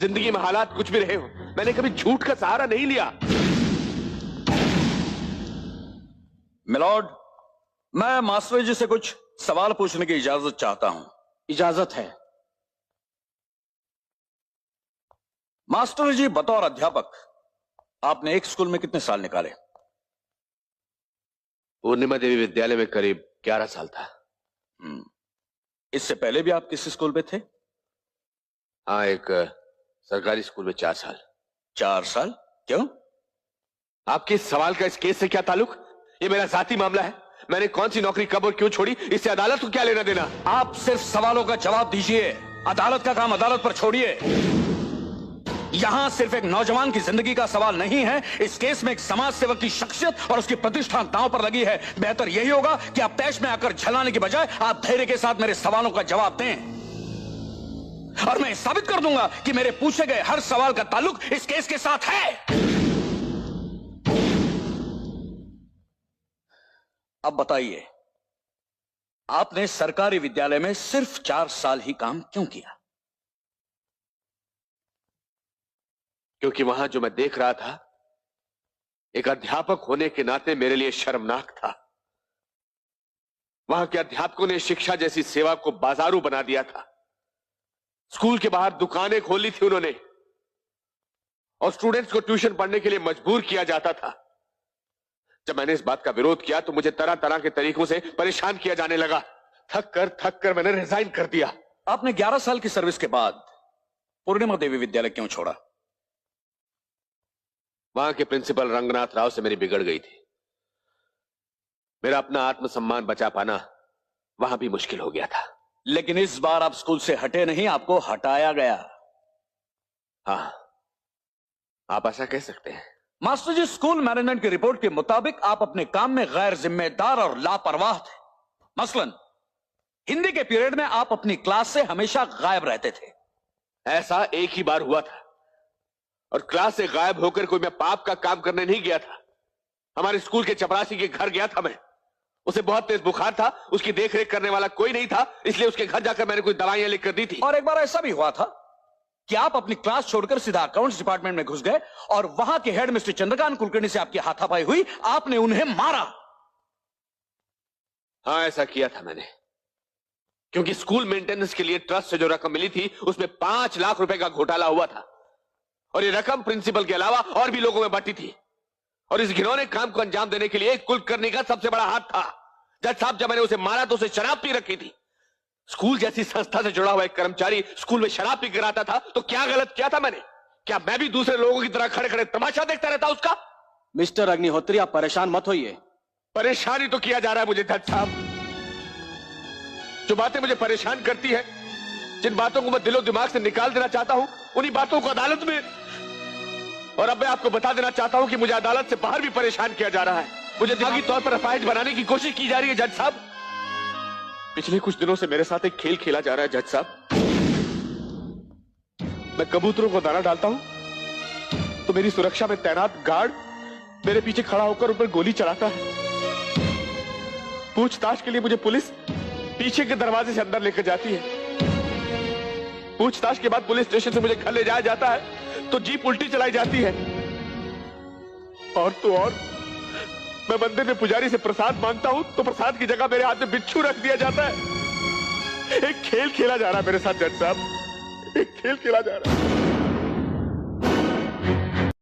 जिंदगी में हालात कुछ भी रहे हो, मैंने कभी झूठ का सहारा नहीं लिया। मिलॉर्ड, मैं मास्टर जी से कुछ सवाल पूछने की इजाजत चाहता हूं। इजाजत है। मास्टर जी, बतौर अध्यापक आपने एक स्कूल में कितने साल निकाले? पूर्णिमा देवी विद्यालय में करीब 11 साल था। इससे पहले भी आप किसी स्कूल में थे? हाँ, एक सरकारी स्कूल में 4 साल। 4 साल? क्यों? आपके इस सवाल का इस केस से क्या ताल्लुक? ये मेरा जाती मामला है। मैंने कौन सी नौकरी कब और क्यों छोड़ी, इससे अदालत को क्या लेना देना? आप सिर्फ सवालों का जवाब दीजिए। अदालत का काम अदालत पर छोड़िए। यहां सिर्फ एक नौजवान की जिंदगी का सवाल नहीं है, इस केस में एक समाज सेवक की शख्सियत और उसकी प्रतिष्ठा दांव पर लगी है। बेहतर यही होगा कि आप तैश में आकर झलाने की बजाय आप धैर्य के साथ मेरे सवालों का जवाब दें, और मैं साबित कर दूंगा कि मेरे पूछे गए हर सवाल का ताल्लुक इस केस के साथ है। अब बताइए, आपने सरकारी विद्यालय में सिर्फ 4 साल ही काम क्यों किया? क्योंकि वहां जो मैं देख रहा था, एक अध्यापक होने के नाते मेरे लिए शर्मनाक था। वहां के अध्यापकों ने शिक्षा जैसी सेवा को बाजारू बना दिया था। स्कूल के बाहर दुकानें खोली थी उन्होंने, और स्टूडेंट्स को ट्यूशन पढ़ने के लिए मजबूर किया जाता था। जब मैंने इस बात का विरोध किया तो मुझे तरह तरह के तरीकों से परेशान किया जाने लगा। थक कर मैंने रिजाइन कर दिया। आपने 11 साल की सर्विस के बाद पूर्णिमा देवी विद्यालय क्यों छोड़ा? वहां के प्रिंसिपल रंगनाथ राव से मेरी बिगड़ गई थी। मेरा अपना आत्मसम्मान बचा पाना वहां भी मुश्किल हो गया था। लेकिन इस बार आप स्कूल से हटे नहीं, आपको हटाया गया। हाँ, आप ऐसा कह सकते हैं। मास्टर जी, स्कूल मैनेजमेंट की रिपोर्ट के मुताबिक आप अपने काम में गैर जिम्मेदार और लापरवाह थे। मसलन हिंदी के पीरियड में आप अपनी क्लास से हमेशा गायब रहते थे। ऐसा एक ही बार हुआ था, और क्लास से गायब होकर कोई मैं पाप का काम करने नहीं गया था। हमारे स्कूल के चपरासी के घर गया था मैं। उसे बहुत तेज बुखार था, उसकी देखरेख करने वाला कोई नहीं था, इसलिए उसके घर जाकर मैंने कुछ दवाइयां लिख कर दी थी। और एक बार ऐसा भी हुआ था कि आप अपनी क्लास छोड़कर सीधा अकाउंट्स डिपार्टमेंट में घुस गए, और वहां के हेड मिस्टर चंद्रकांत कुलकर्णी से आपकी हाथापाई हुई, आपने उन्हें मारा। हाँ, ऐसा किया था मैंने, क्योंकि स्कूल मेंटेनेंस के लिए ट्रस्ट से जो रकम मिली थी उसमें 5 लाख रुपए का घोटाला हुआ था, और ये रकम प्रिंसिपल के अलावा और भी लोगों में बंटी थी। और इस घिनौने काम को अंजाम देने के लिए कुलकर्णी का सबसे बड़ा हाथ था। जज साहब, जब मैंने उसे मारा तो उसे शराब पी रखी थी। स्कूल जैसी संस्था से जुड़ा हुआ एक कर्मचारी स्कूल में शराब पी कर आता था तो क्या गलत किया था मैंने? क्या मैं भी दूसरे लोगों की तरह खड़े खड़े तमाशा देखता रहता उसका? मिस्टर अग्निहोत्री, आप परेशान मत होइए। परेशानी तो किया जा रहा है मुझे जज साहब। जो बातें मुझे परेशान करती है, जिन बातों को मैं दिलो दिमाग से निकाल देना चाहता हूं, उन्हीं बातों को अदालत में, और अब मैं आपको बता देना चाहता हूं कि मुझे अदालत से बाहर भी परेशान किया जा रहा है। मुझे दिमागी तौर पर अपाहिज बनाने की कोशिश की जा रही है जज साहब। पिछले कुछ दिनों से मेरे साथ एक खेल खेला जा रहा है जज साहब। मैं कबूतरों को दाना डालता हूं तो मेरी सुरक्षा में तैनात गार्ड मेरे पीछे खड़ा होकर उन पर गोली चलाता है। पूछताछ के लिए मुझे पुलिस पीछे के दरवाजे से अंदर लेकर जाती है। पूछताछ के बाद पुलिस स्टेशन से मुझे घर ले जाया जाता है तो जीप उल्टी चलाई जाती है। और तो और, मैं मंदिर में पुजारी से प्रसाद मांगता हूं तो प्रसाद की जगह मेरे हाथ में बिच्छू रख दिया जाता है। एक खेल खेला जा रहा है मेरे साथ जज साहब, एक खेल खेला जा रहा है।